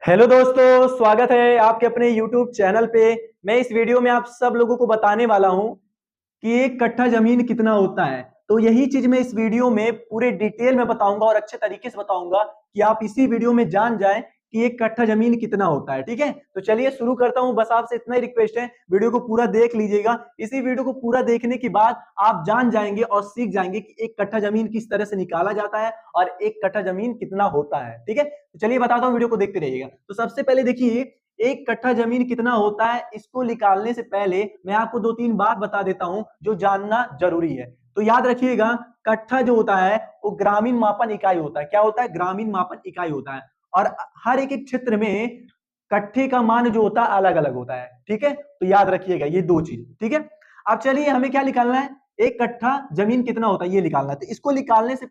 Hello दोस्तों, स्वागत है आपके अपने YouTube चैनल पे। मैं इस वीडियो में आप सब लोगों को बताने वाला हूं कि एक कट्ठा जमीन कितना होता है। तो यही चीज मैं इस वीडियो में पूरे डिटेल में बताऊंगा और अच्छे तरीके से बताऊंगा कि आप इसी वीडियो में जान जाएं कि एक कट्ठा जमीन कितना होता है। ठीक है, तो चलिए शुरू करता हूं। बस आपसे इतना ही रिक्वेस्ट है, वीडियो को पूरा देख लीजिएगा। इसी वीडियो को पूरा देखने के बाद आप जान जाएंगे और सीख जाएंगे कि एक कट्ठा जमीन किस तरह से निकाला जाता है और एक कट्ठा जमीन कितना होता है। ठीक है, तो चलिए बताता हूँ, वीडियो को देखते रहिएगा। तो सबसे पहले देखिए, एक कट्ठा जमीन कितना होता है इसको निकालने से पहले मैं आपको दो तीन बात बता देता हूं जो जानना जरूरी है। तो याद रखिएगा, कट्ठा जो होता है वो ग्रामीण मापन इकाई होता है। क्या होता है? ग्रामीण मापन इकाई होता है। और हर एक एक क्षेत्र में कट्ठे का मान जो होता है अलग अलग होता है। ठीक है, तो याद रखिएगा ये दो चीज। ठीक है, अब चलिए हमें क्या निकालना है, एक कट्ठा जमीन कितना होता है ये निकालना है। तो इसको निकालने से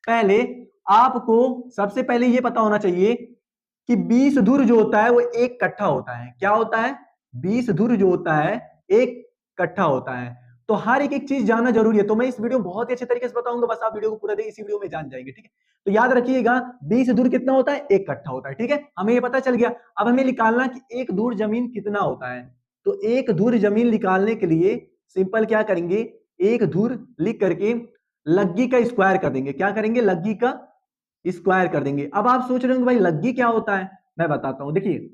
पहले आपको सबसे पहले ये पता होना चाहिए कि 20 धुर जो होता है वो एक कट्ठा होता है। क्या होता है? 20 धुर जो होता है एक कट्ठा होता है। तो हर एक एक चीज जानना जरूरी है। तो मैं इस वीडियो में बहुत ही अच्छे तरीके से बताऊंगा, बस आप वीडियो को पूरा देखिए, इसी वीडियो में जान जाएंगे। ठीक है, तो याद रखिएगा 20 धुर कितना होता है? एक कट्ठा होता है। ठीक है, हमें ये पता चल गया। अब हमें निकालना कि एक धुर जमीन कितना होता है। तो एक धुर जमीन निकालने के लिए सिंपल क्या करेंगे, एक धुर लिख करके लग्गी का स्क्वायर कर देंगे। क्या करेंगे? लग्गी का स्क्वायर कर देंगे। अब आप सोच रहे हो भाई लग्गी क्या होता है, मैं बताता हूं। देखिए,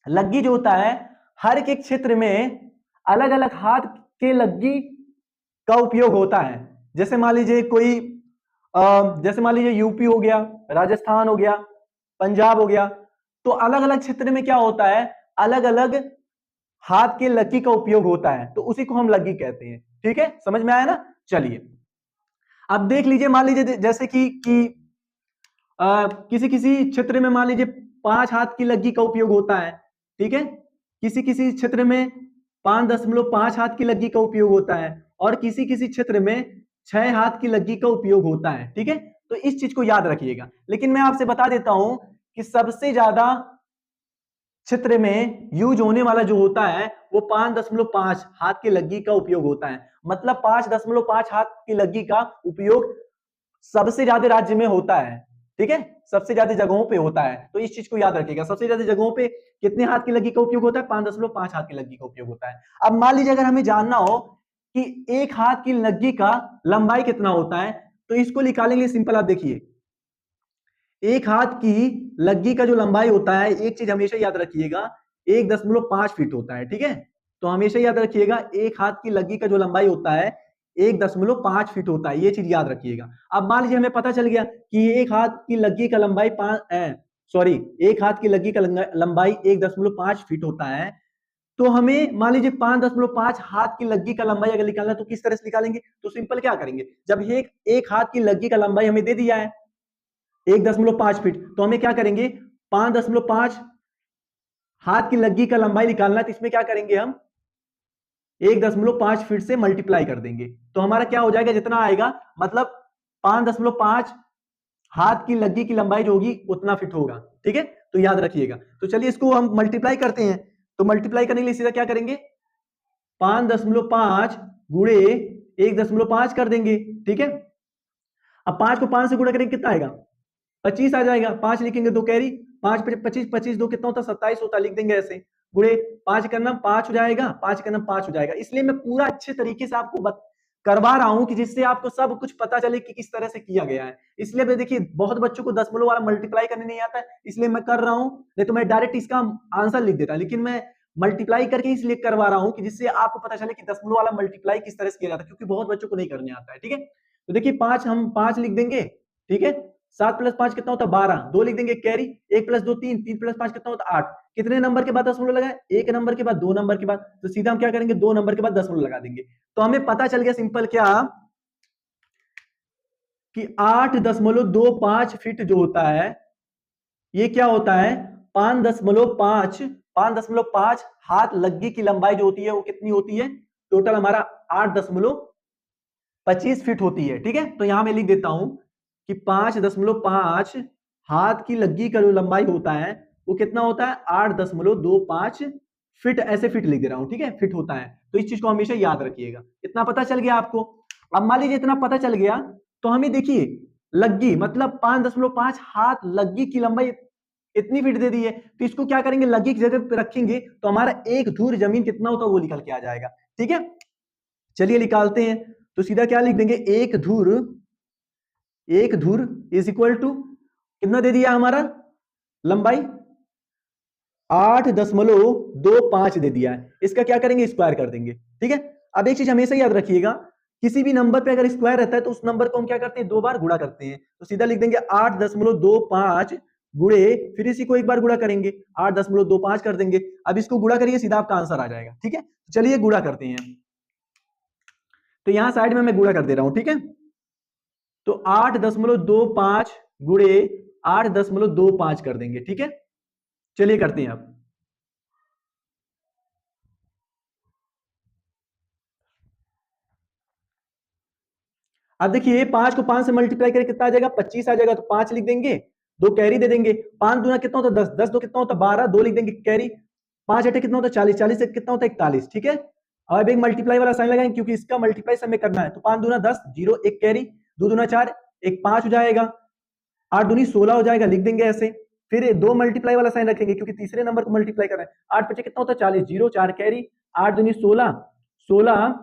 लग्गी जो होता है, हर एक क्षेत्र में अलग अलग हाथ के लग्गी का उपयोग होता है। जैसे मान लीजिए कोई जैसे मान लीजिए यूपी हो गया, राजस्थान हो गया, पंजाब हो गया। तो अलग अलग क्षेत्र में क्या होता है, अलग अलग हाथ के लग्गी का उपयोग होता है, तो उसी को हम लग्गी कहते हैं। ठीक है, समझ में आया ना? चलिए अब देख लीजिए, मान लीजिए जैसे कि किसी किसी क्षेत्र में मान लीजिए 5 हाथ की लग्गी का उपयोग होता है। ठीक है, किसी किसी क्षेत्र में 5.5 हाथ की लग्गी का उपयोग होता है और किसी किसी क्षेत्र में 6 हाथ की लग्गी का उपयोग होता है। ठीक है, तो इस चीज को याद रखिएगा। लेकिन मैं आपसे बता देता हूं कि सबसे ज्यादा क्षेत्र में यूज होने वाला जो होता है वो 5.5 हाथ की लग्गी का उपयोग होता है। मतलब 5.5 हाथ की लग्गी का उपयोग सबसे ज्यादा राज्य में होता है। ठीक है, सबसे ज्यादा जगहों पे होता है। तो इस चीज को याद रखिएगा, सबसे ज्यादा जगहों पे कितने हाथ की लग्गी का उपयोग होता है? 5.5 हाथ की लग्गी का उपयोग होता है। अब मान लीजिए अगर हमें जानना हो कि एक हाथ की लग्गी का लंबाई कितना होता है, तो इसको निकालेंगे। सिंपल, आप देखिए, एक हाथ की लग्गी का जो लंबाई होता है, एक चीज हमेशा याद रखिएगा, 1.5 फीट होता है। ठीक है, तो हमेशा याद रखिएगा एक हाथ की लग्गी का जो लंबाई होता है 1.5 फीट होता है। ये चीज याद रखिएगा। अब मान लीजिए हमें पता चल गया कि एक हाथ की लग्गी का लंबाई सॉरी, एक हाथ की लग्गी का लंबाई 1.5 फीट होता है। तो हमें मान लीजिए 5.5 हाथ की लग्गी का लंबाई अगर निकालना है तो किस तरह से निकालेंगे? तो सिंपल क्या करेंगे, जब एक हाथ की लग्गी का लंबाई हमें दे दिया है 1.5 फीट, तो हमें क्या करेंगे, 5.5 हाथ की लग्गी का लंबाई निकालना है। तो इसमें क्या करेंगे, हम 1.5 फीट से मल्टीप्लाई कर देंगे। तो हमारा क्या हो जाएगा, जितना आएगा, मतलब 5.5 हाथ की लग्गी की लंबाई जो होगी उतना फिट होगा। ठीक है, तो याद रखिएगा। तो चलिए इसको हम मल्टीप्लाई करते हैं। तो मल्टीप्लाई करने के लिए सीधा क्या करेंगे, 5.5 गुणे 1.5 कर देंगे। ठीक है, अब 5 को 5 से गुणा करेंगे, कितना आएगा? 25 आ जाएगा। 5 लिखेंगे, 2 कैरी, 5 25, 2 कितना होता है? 27 होता है। लिख देंगे ऐसे, गुणे 5 का नाम 5 हो जाएगा, 5 का नाम 5 हो जाएगा। इसलिए मैं पूरा अच्छे तरीके से आपको करवा रहा हूं कि जिससे आपको सब कुछ पता चले कि किस तरह से किया गया है। इसलिए मैं देखिए, बहुत बच्चों को दशमलव वाला मल्टीप्लाई करने नहीं आता है, इसलिए मैं कर रहा हूं। नहीं तो मैं डायरेक्ट इसका आंसर लिख देता, लेकिन मैं मल्टीप्लाई करके इसलिए करवा रहा हूं कि जिससे आपको पता चले कि दशमलव वाला मल्टीप्लाई किस तरह से किया जाता है, क्योंकि बहुत बच्चों को नहीं करने आता है। ठीक है, तो देखिए 5 हम 5 लिख देंगे। ठीक है, 7+5 कितना होता है? 12। 2 लिख देंगे कैरी, 1+2 3, 3+5 कितना होता है? 8। कितने नंबर के बाद दशमलव लगाए? एक नंबर के बाद, 2 नंबर के बाद। तो सीधा हम क्या करेंगे, 2 नंबर के बाद दशमलव लगा देंगे। तो हमें पता चल गया सिंपल क्या, कि 8.25 फीट जो होता है ये क्या होता है, 5.5 हाथ लग्गी की लंबाई जो होती है वो कितनी होती है? टोटल हमारा 8.25 फीट होती है। ठीक है, तो यहां मैं लिख देता हूं कि 5.5 हाथ की लग्गी का जो लंबाई होता है वो कितना होता है? 8.25 फीट। ऐसे फीट लिख दे रहा हूं। ठीक है, फीट होता है। तो इस चीज को हमेशा याद रखिएगा। इतना पता चल गया आपको। अब मान लीजिए इतना पता चल गया, तो हमें देखिए लग्गी मतलब 5.5 हाथ लग्गी की लंबाई इतनी फीट दे दी है, तो इसको क्या करेंगे, लगी की जगह पे रखेंगे तो हमारा एक धूर जमीन कितना होता है वो निकल के आ जाएगा। ठीक है, चलिए निकालते हैं। तो सीधा क्या लिख देंगे, एक धूर इज इक्वल टू कितना दे दिया हमारा, लंबाई 8.25 दे दिया है। इसका क्या करेंगे, स्क्वायर कर देंगे। ठीक है, अब एक चीज हमेशा याद रखिएगा, किसी भी नंबर पे अगर स्क्वायर रहता है तो उस नंबर को हम क्या करते हैं, दो बार गुणा करते हैं। तो सीधा लिख देंगे 8.25 गुणे, फिर इसी को एक बार गुणा करेंगे, 8.25 कर देंगे। अब इसको गुणा करिए, सीधा आपका आंसर आ जाएगा। ठीक है, चलिए गुणा करते हैं। तो यहां साइड में मैं गुणा कर दे रहा हूं। ठीक है, तो 8.25 गुणे 8.25 कर देंगे। ठीक है, चलिए करते हैं। अब देखिए 5 को 5 से मल्टीप्लाई करें कितना आ जाएगा, 25 आ जाएगा। तो 5 लिख देंगे, दो कैरी दे देंगे। 5 दूना कितना होता है 10, 10 दो कितना होता है 12, दो लिख देंगे कैरी। 5 अठे कितना होता है 40, 40 से कितना होता है 41। ठीक है, अब एक मल्टीप्लाई वाला साइन लगाएंगे क्योंकि इसका मल्टीप्लाई हमें करना है। तो 5 दूना 10, जीरो एक कैरी, दो दूना 4, एक 5 हो जाएगा, 8 दूनी 16 हो जाएगा, लिख देंगे ऐसे। फिर दो मल्टीप्लाई वाला साइन रखेंगे क्योंकि तीसरे नंबर को मल्टीप्लाई कर रहे हैं। 8 पचे कितना होता है 40, जीरो 4 कैरी, 8 दूनी 16, 16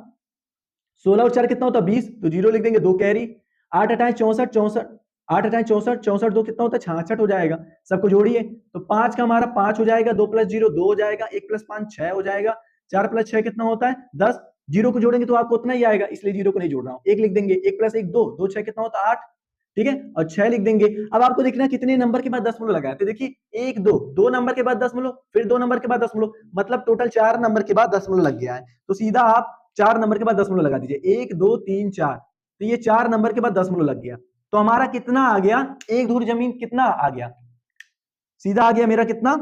16 और 4 कितना होता है 20, तो जीरो लिख देंगे, दो कैरी। 8 अठाए 64, 64 8 अठाए 64, 64 दो कितना होता है 66 हो जाएगा। सबको जोड़िए, तो 5 का हमारा 5 हो जाएगा, 2 प्लस 0 2 हो जाएगा, 1 प्लस 5 6 हो जाएगा, 4 प्लस 6 कितना होता है 10। जीरो को जोड़ेंगे तो आपको उतना ही आएगा, इसलिए जीरो को नहीं जोड़ रहा हूं। एक लिख देंगे, 1 प्लस 1 2, 2 6 कितना होता है 8। ठीक है, और 6 लिख देंगे। अब आपको देखना है कितने नंबर के बाद दशमलव लगाए। तो देखिए 1 2 दो नंबर के बाद दशमलव, फिर दो नंबर के बाद दशमलव, मतलब टोटल 4 नंबर के बाद दशमलव लग गया है। तो सीधा आप 4 नंबर के बाद दशमलव लगा दीजिए, 1 2 3 4। तो ये 4 नंबर के बाद दशमलव लग गया। तो हमारा कितना आ गया, एक धूर जमीन कितना आ गया, सीधा आ गया मेरा कितना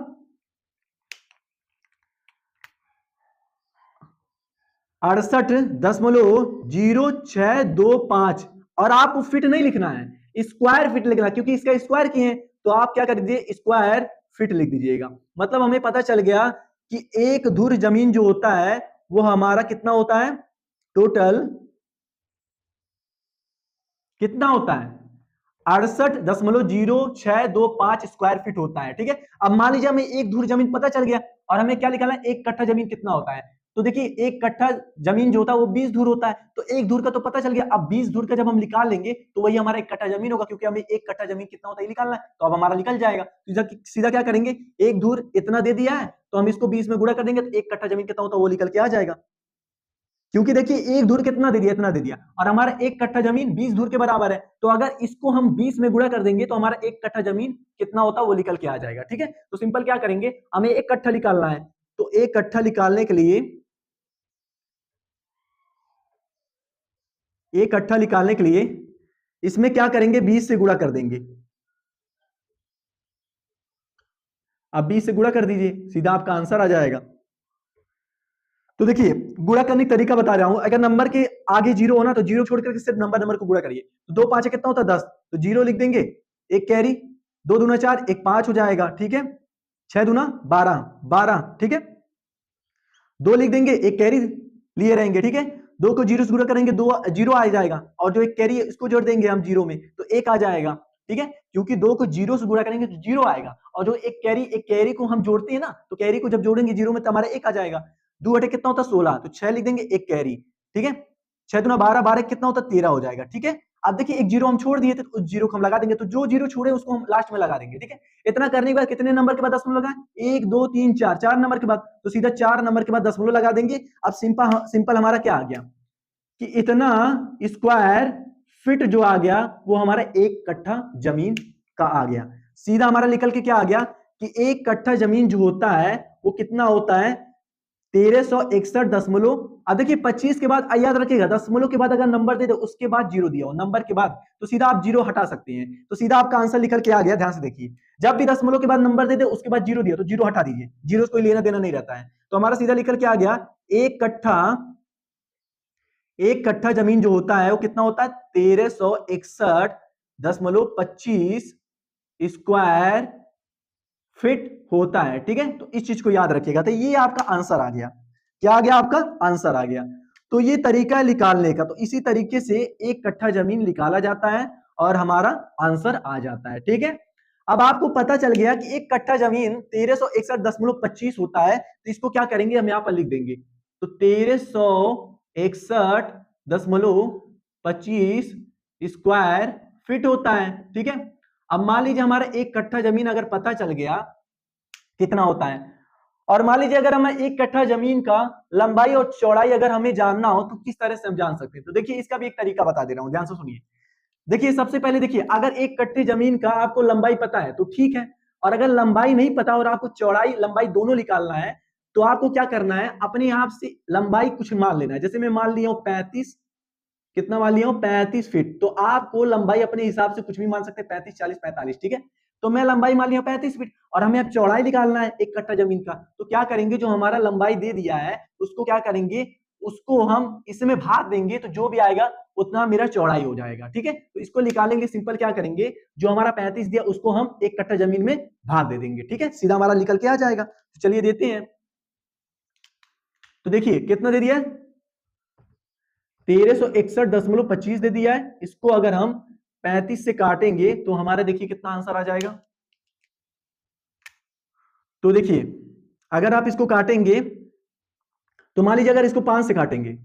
68.0625। और आपको फिट नहीं लिखना है, स्क्वायर फिट लिखना है, क्योंकि इसका स्क्वायर किए हैं। तो आप क्या कर दीजिए, स्क्वायर फिट लिख दीजिएगा। मतलब हमें पता चल गया कि एक धुर जमीन जो होता है वो हमारा कितना होता है, टोटल कितना होता है 68.0625 स्क्वायर फीट होता है। ठीक है, अब मान लीजिए हमें एक धुर जमीन पता चल गया और हमें क्या निकालना है, एक कट्ठा जमीन कितना होता है। तो देखिए एक कट्ठा जमीन जो होता है वो 20 धुर होता है। तो एक धुर का तो पता चल गया, अब 20 धुर का जब हम निकाल लेंगे तो वही हमारा एक कट्ठा जमीन होगा, क्योंकि हमें एक कट्ठा जमीन कितना होता है निकालना है। तो अब हमारा निकल जाएगा। तो सीधा क्या करेंगे, एक धुर इतना दे दिया है तो हम इसको 20 में गुणा कर देंगे, तो एक कट्ठा जमीन कितना होता है वो निकल के आ जाएगा। क्योंकि देखिए एक धुर कितना दे दिया, इतना दे दिया, और हमारा एक कट्ठा जमीन 20 धुर के बराबर है। तो अगर इसको हम 20 में गुणा कर देंगे तो हमारा एक कट्ठा जमीन कितना होता है वो निकल के आ जाएगा। ठीक है, तो सिंपल क्या करेंगे, हमें एक कट्ठा निकालना है। तो एक कट्ठा निकालने के लिए, एक कट्ठा निकालने के लिए इसमें क्या करेंगे, 20 से गुणा कर देंगे। अब 20 से गुणा कर दीजिए, सीधा आपका आंसर आ जाएगा। तो देखिए गुणा करने का तरीका बता रहा हूं, अगर नंबर के आगे जीरो होना तो जीरो छोड़कर सिर्फ नंबर को गुणा करिए। तो 2 5 कितना होता है 10, तो जीरो लिख देंगे, एक कैरी, 2 दूना 4, एक 5 हो जाएगा। ठीक है, 6 दूना 12 12। ठीक है, दो लिख देंगे, एक कैरी लिए रहेंगे। ठीक है, दो को जीरो से गुणा करेंगे, दो जीरो आ जाएगा, और जो एक कैरी है इसको जोड़ देंगे हम जीरो में तो एक आ जाएगा। ठीक है, क्योंकि दो को जीरो से गुणा करेंगे तो जीरो आएगा, और जो एक कैरी को हम जोड़ते हैं ना, तो कैरी को जब जोड़ेंगे जीरो में तो हमारा एक आ जाएगा। दो अठे कितना होता है 16, तो 6 लिख देंगे, एक कैरी। ठीक है, 6 दूना 12 12 कितना होता है 13 हो जाएगा। ठीक है, अब देखिए एक जीरो हम छोड़ दिए थे तो उस जीरो को हम लगा देंगे, तो जो जीरो छोड़े उसको हम लास्ट में लगा देंगे। ठीक है, इतना करने के बाद कितने नंबर के बाद दशमलव लगाएं, 1 2 3 4, 4 नंबर के बाद, तो सीधा 4 नंबर के बाद दशमलव लगा देंगे। अब सिंपल हमारा क्या आ गया कि इतना स्क्वायर फिट जो आ गया वो हमारा एक कट्ठा जमीन का आ गया। सीधा हमारा निकल के क्या आ गया कि एक कट्ठा जमीन जो होता है वो कितना होता है 1361 दशमलव। अब देखिए 25 के बाद याद रखिएगा, दशमलव के बाद अगर नंबर दे दो उसके बाद जीरो दिया हो नंबर के बाद, तो सीधा आप जीरो हटा सकते हैं। तो सीधा आपका आंसर निकल के आ गया। ध्यान से देखिए, जब भी दशमलव के बाद नंबर दे दे उसके बाद जीरो दिया तो जीरो हटा दीजिए, जीरो कोई लेना देना नहीं रहता है। तो हमारा सीधा निकल के आ गया एक कट्ठा जमीन जो होता है वो कितना होता है 1361.25 स्क्वायर फिट होता है। ठीक है, तो इस चीज को याद रखिएगा। तो ये आपका आंसर आ गया, क्या आ गया, आपका आंसर आ गया। तो ये तरीका है निकालने का। तो इसी तरीके से एक कट्ठा जमीन निकाला जाता है और हमारा आंसर आ जाता है। ठीक है, अब आपको पता चल गया कि एक कट्ठा जमीन 1361.25 होता है, तो इसको क्या करेंगे, हम यहां पर लिख देंगे। तो 1361.25 स्क्वायर फीट होता है, ठीक है। अब मान लीजिए हमारा एक कट्ठा जमीन अगर पता चल गया कितना होता है, और मान लीजिए अगर हमें एक कट्ठा जमीन का लंबाई और चौड़ाई अगर हमें जानना हो तो किस तरह से हम जान सकते हैं। तो देखिए इसका भी एक तरीका बता दे रहा हूं, ध्यान से सुनिए। देखिए सबसे पहले देखिए, अगर एक कट्टे जमीन का आपको लंबाई पता है तो ठीक है, और अगर लंबाई नहीं पता और आपको चौड़ाई लंबाई दोनों निकालना है, तो आपको क्या करना है, अपने आप से लंबाई कुछ मान लेना है। जैसे मैं मान लिया हूं 35, कितना मान लिया हूं 35 फीट, तो आपको लंबाई अपने हिसाब से कुछ भी मान सकते हैं, 35, 40, 45, ठीक है। तो मैं लंबाई मान लिया 35 फीट, और हमें अब चौड़ाई निकालना है एक कट्टा जमीन का। तो क्या करेंगे, जो हमारा लंबाई दे दिया है उसको क्या करेंगे, उसको हम इसमें भाग देंगे, तो जो भी आएगा उतना मेरा चौड़ाई हो जाएगा, ठीक है। तो इसको निकालेंगे, सिंपल क्या करेंगे, जो हमारा 35 दिया उसको हम एक कट्टा जमीन में भाग दे देंगे, ठीक है, सीधा हमारा निकल के आ जाएगा। तो चलिए देते हैं। तो देखिए कितना दे दिया है, 1361.25 दे दिया है। इसको अगर हम 35 से काटेंगे तो हमारा देखिए कितना आंसर आ जाएगा। तो देखिए अगर आप इसको काटेंगे तो मान लीजिए अगर इसको 5 से काटेंगे,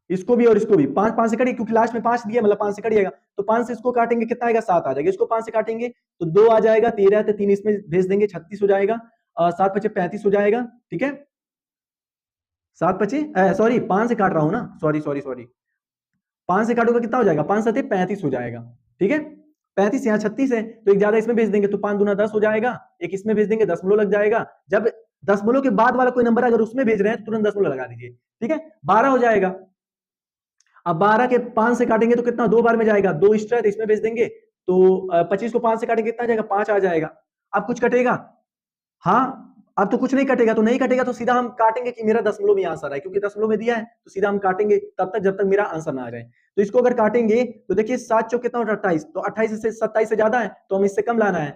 इसको भी और इसको भी, 5 5 से कटिए, क्योंकि लास्ट में 5 दिया मतलब 5 से कटिएगा, तो 5 से इसको काटेंगे कितना आएगा, 7 आ जाएगा। इसको 5 से काटेंगे तो 2 आ जाएगा, 13 तो 3 इसमें भेज देंगे, 36 हो जाएगा, 7 पचे 35 हो जाएगा, ठीक है। 7 पचे सॉरी 5 से काट रहा हूं ना, सॉरी सॉरी सॉरी, 5 से काटोगे कितना हो जाएगा, 5 सते 35 हो जाएगा, ठीक है। 35 यहाँ 36 है तो एक ज्यादा इसमें भेज देंगे, तो 5 दूना 10 हो जाएगा, एक इसमें भेज देंगे, दशमलव लग जाएगा। जब दशमलव के बाद वाला कोई नंबर अगर उसमें भेज रहे हैं तो तुरंत दशमलव लगा दीजिए, ठीक है। 12 हो जाएगा। अब 12 के 5 से काटेंगे तो कितना, 2 बार में जाएगा, 2 एक्स्ट्रा है तो इसमें भेज देंगे, तो 25 को 5 से काटेंगे कितना आ जाएगा, 5 आ जाएगा। अब कुछ कटेगा, हाँ अब तो कुछ नहीं कटेगा, तो नहीं कटेगा तो सीधा हम काटेंगे कि मेरा दशमलव में आंसर है, क्योंकि दशमलव में दिया है तो सीधा हम काटेंगे तब तक जब तक मेरा आंसर ना आ जाए। तो इसको अगर काटेंगे तो देखिए 7 चौक कितना होता है 28, तो 28 से 27 से ज्यादा है तो हम इससे कम लाना है,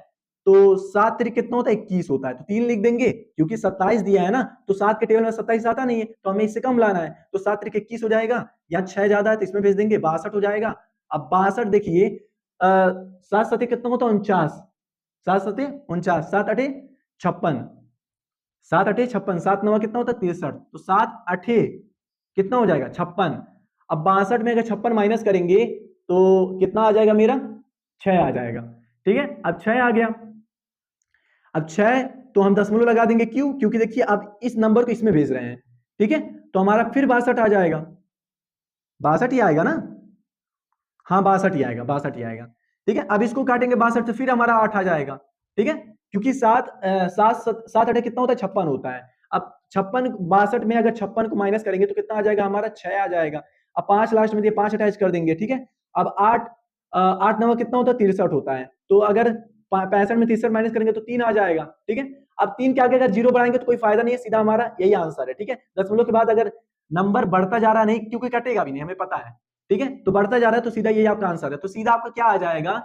तो 7 त्रिक कितना होता है 21 होता है, तो 3 लिख देंगे, क्योंकि 27 दिया है ना, तो 7 के टेबल में 27 आता नहीं है तो हमें इससे कम लाना है, तो 7 त्रिक 21 हो जाएगा। यहाँ 6 ज्यादा है तो इसमें भेज देंगे, 62 हो जाएगा। अब 62 देखिए 7 सते कितना होता है 49, 7 सते 49, 7 अठे 56, 7 अठे 56, 7 नवा कितना होता है 63, तो 7 अठे कितना हो जाएगा 56। अब 62 में अगर 56 माइनस करेंगे तो कितना आ जाएगा मेरा, 6 आ जाएगा, ठीक है। अब 6 आ गया, अब 6 तो हम दशमलव लगा देंगे, क्यों, क्योंकि देखिए अब इस नंबर को इसमें भेज रहे हैं, ठीक है। तो हमारा फिर 62 आ जाएगा, 62 ही आएगा ना, हाँ 62 ही आएगा, 62 ही आएगा, ठीक है। अब इसको काटेंगे 62 तो फिर हमारा 8 आ जाएगा, ठीक है, क्योंकि 7 अठे कितना होता है 56 होता है। अब 56 62 में अगर 56 को माइनस करेंगे तो कितना आ जाएगा हमारा 6 आ जाएगा। अब 5 लास्ट में दिए, 5 अटैच कर देंगे, ठीक है। अब 8 9 कितना होता है 63 होता है, तो अगर 65 में 63 माइनस करेंगे तो 3 आ जाएगा, ठीक है। अब 3 के आगे अगर 0 बढ़ाएंगे तो कोई फायदा नहीं है, सीधा हमारा यही आंसर है, ठीक है। दशमलव के बाद अगर नंबर बढ़ता जा रहा है, नहीं क्योंकि कटेगा भी नहीं हमें पता है, ठीक है, तो बढ़ता जा रहा है तो सीधा यही आपका आंसर है। तो सीधा आपका क्या आ जाएगा,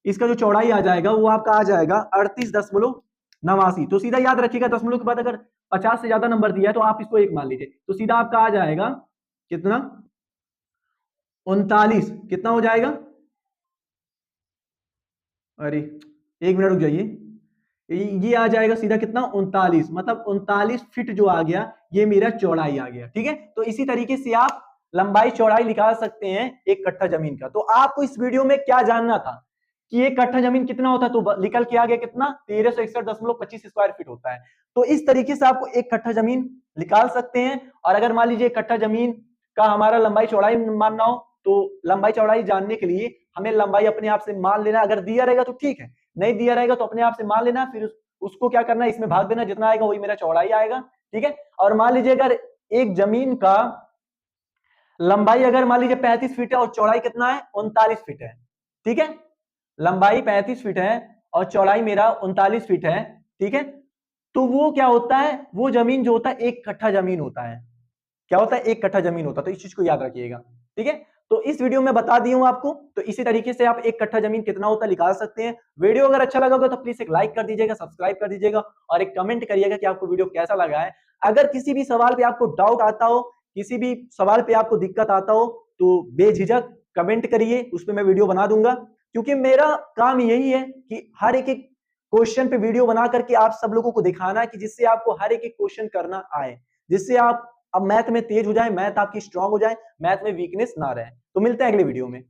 इसका जो चौड़ाई आ जाएगा वो आपका आ जाएगा 38.89। तो सीधा याद रखिएगा, दशमलव के बाद अगर 50 से ज्यादा नंबर दिया है तो आप इसको 1 मान लीजिए, तो सीधा आपका आ जाएगा कितना 39, कितना हो जाएगा, अरे 1 मिनट रुक जाइए, ये आ जाएगा सीधा कितना 39, मतलब 39 फीट जो आ गया ये मेरा चौड़ाई आ गया, ठीक है। तो इसी तरीके से आप लंबाई चौड़ाई निकाल सकते हैं एक कट्ठा जमीन का। तो आपको इस वीडियो में क्या जानना था कि एक कट्ठा जमीन कितना होता है, तो निकल के आ गया कितना 1361.25 स्क्वायर फीट होता है। तो इस तरीके से आपको एक कट्ठा जमीन निकाल सकते हैं। और अगर मान लीजिए कट्ठा जमीन का हमारा लंबाई चौड़ाई मानना हो तो लंबाई चौड़ाई जानने के लिए हमें लंबाई अपने आप से मान लेना, अगर दिया रहेगा तो ठीक है, नहीं दिया रहेगा तो अपने आप से मान लेना, फिर उसको क्या करना है इसमें भाग देना, जितना आएगा वही मेरा चौड़ाई आएगा, ठीक है। और मान लीजिए अगर एक जमीन का लंबाई अगर मान लीजिए 35 फीट है और चौड़ाई कितना है 39 फीट है, ठीक है, लंबाई 35 फीट है और चौड़ाई मेरा 39 फीट है, ठीक है। तो वो क्या होता है, वो जमीन जो होता है एक कट्ठा जमीन होता है, क्या होता है एक कट्ठा जमीन होता है। तो इस चीज को याद रखिएगा, ठीक है। तो इस वीडियो में बता दी हूं आपको, तो इसी तरीके से आप एक कट्ठा जमीन कितना होता है निकाल सकते हैं। वीडियो अगर अच्छा लगा होगा तो प्लीज एक लाइक कर दीजिएगा, सब्सक्राइब कर दीजिएगा और एक कमेंट करिएगा कि आपको वीडियो कैसा लगा है। अगर किसी भी सवाल पे आपको डाउट आता हो, किसी भी सवाल पे आपको दिक्कत आता हो तो बेझिझक कमेंट करिए, उस पर मैं वीडियो बना दूंगा, क्योंकि मेरा काम यही है कि हर एक क्वेश्चन पे वीडियो बना करके आप सब लोगों को दिखाना कि जिससे आपको हर एक क्वेश्चन करना आए, जिससे आप अब मैथ में तेज हो जाए, मैथ आपकी स्ट्रांग हो जाए, मैथ में वीकनेस ना रहे। तो मिलते हैं अगले वीडियो में।